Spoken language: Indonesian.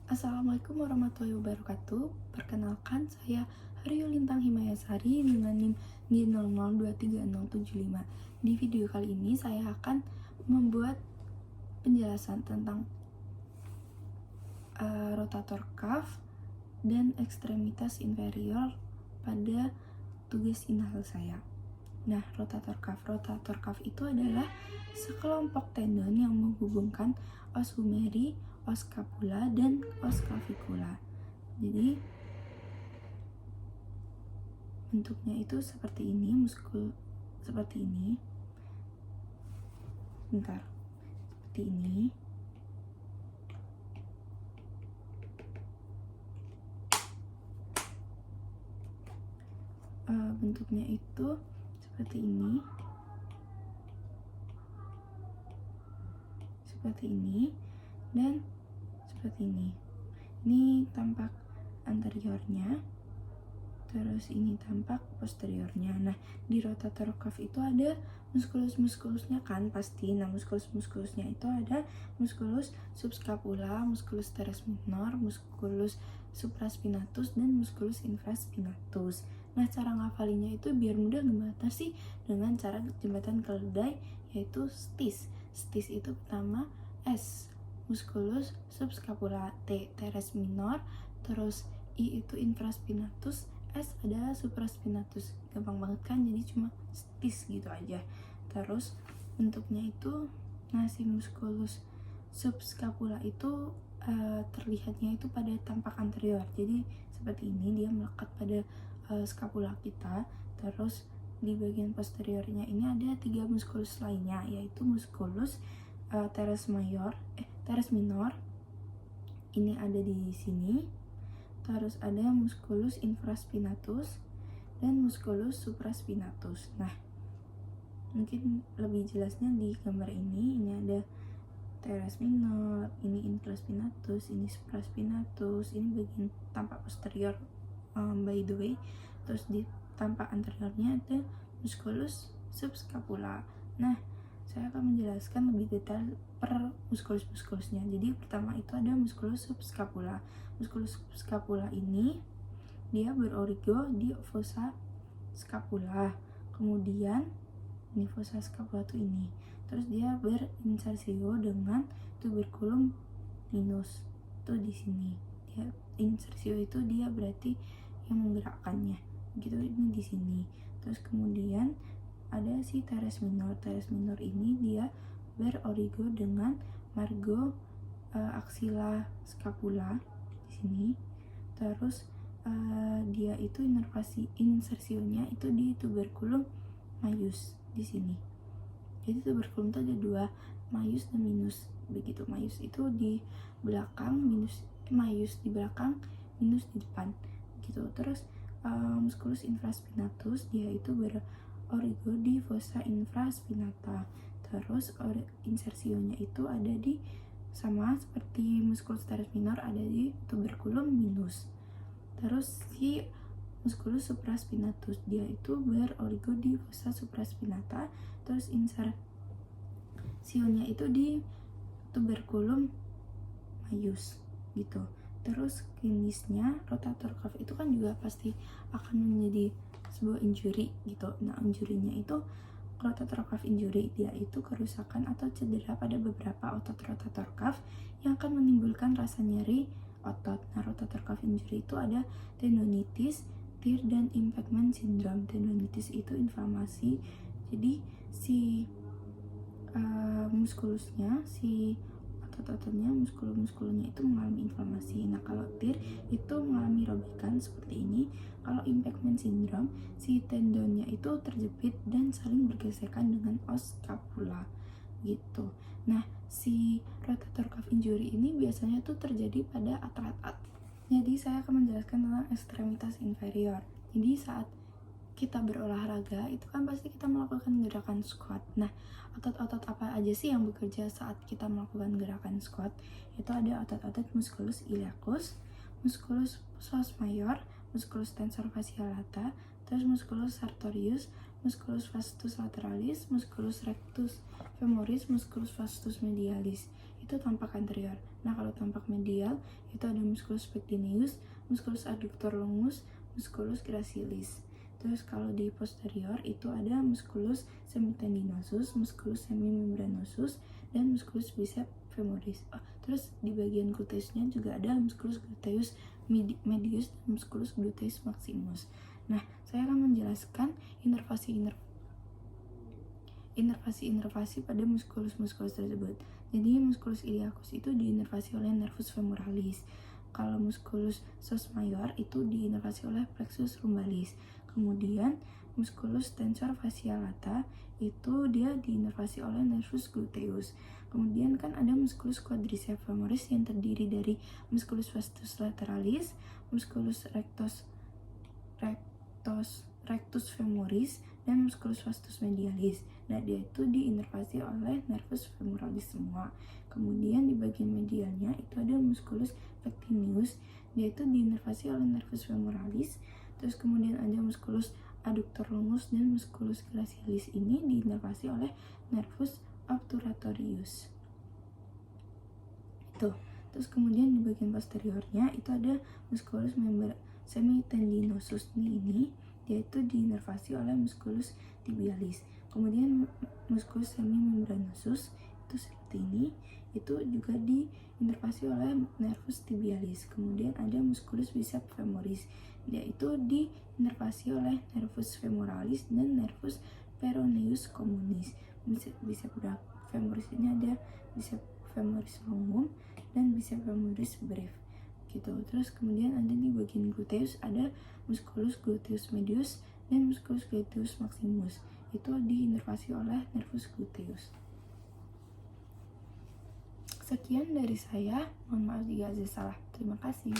Assalamualaikum warahmatullahi wabarakatuh. Perkenalkan, saya Haryu Lintang Himayasari dengan NIM G00236075. Di video kali ini saya akan membuat penjelasan tentang rotator cuff dan ekstremitas inferior pada tugas inhal saya. Nah, rotator cuff itu adalah sekelompok tendon yang menghubungkan os humeri, os scapula, dan os clavicula. Jadi bentuknya itu seperti ini, seperti ini. Seperti ini. Bentuknya itu seperti ini. Dan seperti ini. Ini tampak anteriornya, terus ini tampak posteriornya. Nah, di rotator cuff itu ada muskulus-muskulusnya kan pasti. Nah, muskulus-muskulusnya itu ada muskulus subscapula, muskulus teres minor, muskulus supraspinatus, dan muskulus infraspinatus. Nah, cara ngafalinya itu biar mudah gimana sih? Dengan cara jembatan keledai, yaitu STIS. STIS itu pertama S, musculus subscapula, T, teres minor, terus I itu infraspinatus, S adalah supraspinatus. Gampang banget kan, jadi cuma STIS gitu aja. Terus bentuknya itu, nah si musculus subscapula itu terlihatnya itu pada tampak anterior. Jadi seperti ini, dia melekat pada scapula kita. Terus di bagian posteriornya ini ada 3 muskulus lainnya, yaitu muskulus teres minor. Ini ada di sini. Terus ada musculus infraspinatus dan musculus supraspinatus. Nah, mungkin lebih jelasnya di gambar ini. Ini ada teres minor, ini infraspinatus, ini supraspinatus, ini bagian tampak posterior by the way. Terus di tampak anteriornya ada musculus subscapula. Nah, saya akan menjelaskan lebih detail per muskulus-muskulusnya. Jadi pertama itu ada musculus subscapula. Musculus subscapula ini dia berorigo di fossa scapula. Kemudian ini fossa scapula tuh ini. Terus dia berinsersio dengan tuberculum minus tuh di sini. Dia insersio itu dia berarti yang menggerakkannya. Gitu, ini di sini. Terus kemudian ada si teres minor. Teres minor ini dia berorigo dengan margo axilla scapula di sini. Terus dia itu insersionya itu di tuberculum maius di sini. Jadi tuberculum itu ada 2, maius dan minus. Begitu, maius itu di belakang, maius di belakang, minus di depan. Gitu. Terus musculus infraspinatus dia itu berorigo di fossa infraspinata. Terus insersionya itu ada di sama seperti musculus teres minor, ada di tuberculum minus. Terus si musculus supraspinatus dia itu berorigo di fossa supraspinata. Terus insersionya itu di tuberculum maius gitu. Terus klinisnya rotator cuff itu kan juga pasti akan menjadi sebuah injury gitu. Nah, injurinya itu rotator cuff injury, dia itu kerusakan atau cedera pada beberapa otot rotator cuff yang akan menimbulkan rasa nyeri otot. Nah, rotator cuff injury itu ada tendonitis, tear, dan impingement syndrome. Tendonitis itu inflamasi, jadi si muskulusnya, si otot-ototnya, muskulnya itu mengalami inflamasi. Nah, kalau tear itu mengalami robekan seperti ini. Kalau impingement syndrome, si tendonnya itu terjepit dan saling bergesekan dengan os scapula gitu. Nah, si rotator cuff injury ini biasanya tuh terjadi pada atlet. Jadi saya akan menjelaskan tentang ekstremitas inferior. Jadi saat kita berolahraga itu kan pasti kita melakukan gerakan squat. Nah, otot-otot apa aja sih yang bekerja saat kita melakukan gerakan squat? Itu ada otot-otot musculus iliacus, musculus psoas major, musculus tensor fasciolata, terus musculus sartorius, musculus vastus lateralis, musculus rectus femoris, musculus vastus medialis. Itu tampak anterior. Nah, kalau tampak medial itu ada musculus pectineus, musculus adductor longus, musculus gracilis. Terus kalau di posterior itu ada musculus semitendinosus, musculus semimembranosus, dan musculus biceps femoris. Terus di bagian gluteusnya juga ada musculus gluteus medius dan musculus gluteus maximus. Nah, saya akan menjelaskan inervasi pada muskulus-muskulus tersebut. Jadi musculus iliacus itu diinervasi oleh nervus femoralis. Kalau musculus sos major itu diinervasi oleh plexus lumbalis. Kemudian musculus tensor fascia lata itu dia diinervasi oleh nervus gluteus. Kemudian kan ada musculus quadriceps femoris yang terdiri dari musculus vastus lateralis, musculus rectus femoris, dan musculus vastus medialis. Nah, dia itu diinervasi oleh nervus femoralis semua. Kemudian di bagian medialnya itu ada musculus pectineus, dia itu diinervasi oleh nervus femoralis. Terus kemudian ada musculus adductor longus dan musculus gracilis, ini diinervasi oleh nervus obturatorius. Itu. Terus kemudian di bagian posteriornya itu ada musculus semitendinosus ini dia itu diinervasi oleh musculus tibialis. Kemudian musculus semimembranosus itu seperti ini, itu juga diinervasi oleh nervus tibialis. Kemudian ada musculus biceps femoris, dia itu diinervasi oleh nervus femoralis dan nervus peroneus communis. Biceps femoris ini ada biceps femoris longum dan biceps femoris breve gitu. Terus kemudian ada di bagian gluteus ada musculus gluteus medius dan musculus gluteus maximus, itu diinervasi oleh nervus gluteus. Sekian dari saya, mohon maaf jika ada salah. Terima kasih.